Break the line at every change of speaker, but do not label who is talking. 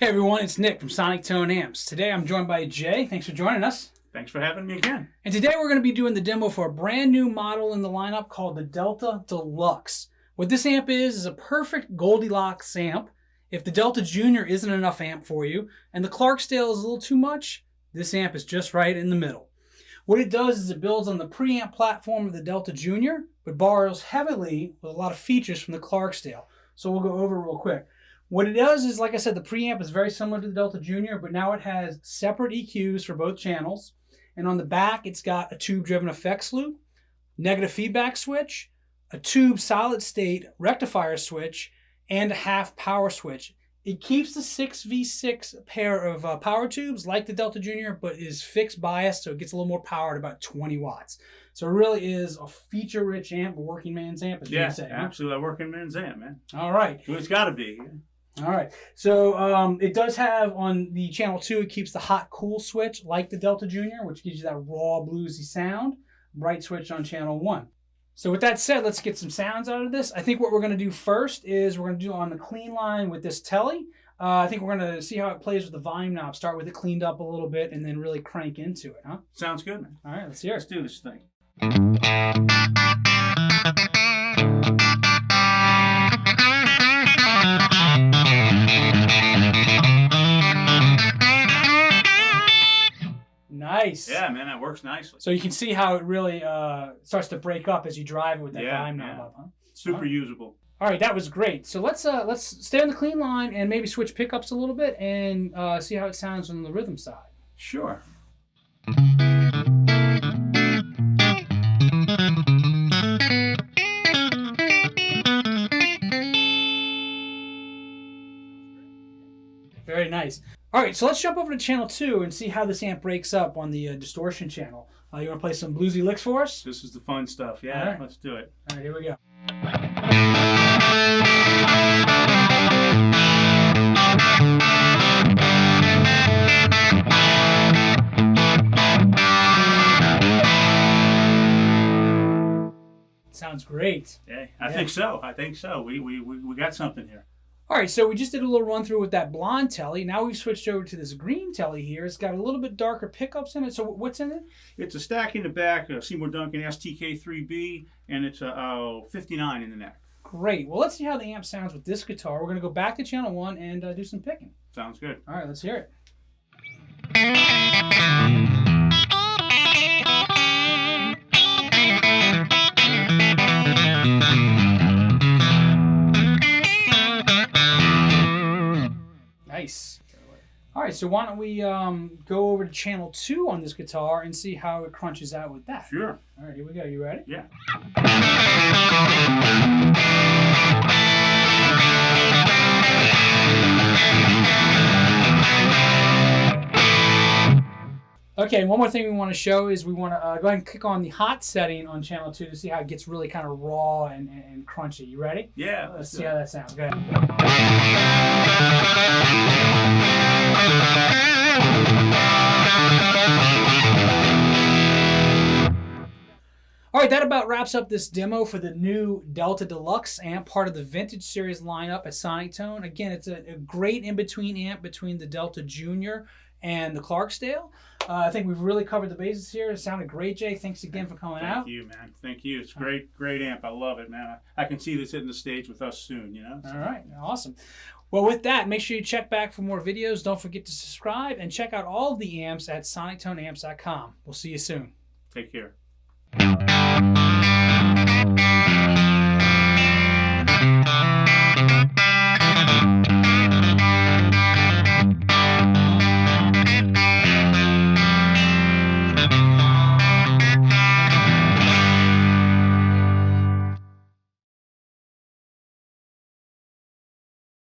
Hey everyone, it's Nick from SonicTone Amps. Today I'm joined by Jay. Thanks for joining us.
Thanks for having me again.
And today we're going to be doing the demo for a brand new model in the lineup called the Delta Deluxe. What this amp is a perfect Goldilocks amp. If the Delta Junior isn't enough amp for you and the Clarksdale is a little too much, this amp is just right in the middle. What it does is it builds on the preamp platform of the Delta Junior, but borrows heavily with a lot of features from the Clarksdale. So we'll go over it real quick. What it does is, like I said, the preamp is very similar to the Delta Junior, but now it has separate EQs for both channels. And on the back, it's got a tube-driven effects loop, negative feedback switch, a tube solid-state rectifier switch, and a half power switch. It keeps the 6v6 pair of power tubes like the Delta Junior, but is fixed bias, so it gets a little more power at about 20 watts. So it really is a feature-rich amp, a working man's amp, as you would say.
Yeah, absolutely, a working man's amp, man.
All right.
Well, it's got to be.
All right, so it does have on the channel 2, it keeps the hot-cool switch like the Delta Junior, which gives you that raw bluesy sound. Bright switch on channel 1. So with that said, let's get some sounds out of this. I think what we're going to do first is we're going to do on the clean line with this telly. I think we're going to see how it plays with the volume knob. Start with it cleaned up a little bit and then really crank into it, huh?
Sounds good, man.
All right, let's hear it.
Let's do this thing.
Nice.
Yeah, man, that works nicely.
So you can see how it really starts to break up as you drive it with that volume knob up, huh?
Super usable.
All right, that was great. So let's stay on the clean line and maybe switch pickups a little bit and see how it sounds on the rhythm side.
Sure.
Very nice. All right, so let's jump over to channel 2 and see how this amp breaks up on the distortion channel. You want to play some bluesy licks for us?
This is the fun stuff. Yeah, Let's do it.
All right, here we go. Sounds great.
Yeah, I think so. I think so. We got something here.
All right, so we just did a little run through with that blonde telly. Now we've switched over to this green telly here. It's got a little bit darker pickups in it. So what's in it?
It's a stack in the back, a Seymour Duncan STK3B, and it's a 59 in the neck.
Great. Well, let's see how the amp sounds with this guitar. We're going to go back to channel 1 and do some picking.
Sounds good.
All right, let's hear it. Nice. All right, so why don't we go over to channel 2 on this guitar and see how it crunches out with that.
Sure.
All right, here we go. You ready?
Yeah.
Okay, one more thing we want to show is we want to go ahead and click on the hot setting on channel 2 to see how it gets really kind of raw and crunchy. You ready?
Yeah.
Let's see how that sounds. Go ahead. All right, that about wraps up this demo for the new Delta Deluxe amp, part of the Vintage Series lineup at SonicTone. Again, it's a great in-between amp between the Delta Junior and the Clarksdale. I think we've really covered the bases here. It sounded great, Jay. Thanks again for coming out.
Thank you, man. Thank you. It's great amp. I love it, man. I can see this hitting the stage with us soon, you know?
All right, awesome. Well, with that, make sure you check back for more videos. Don't forget to subscribe and check out all of the amps at SonicToneAmps.com. We'll see you soon.
Take care.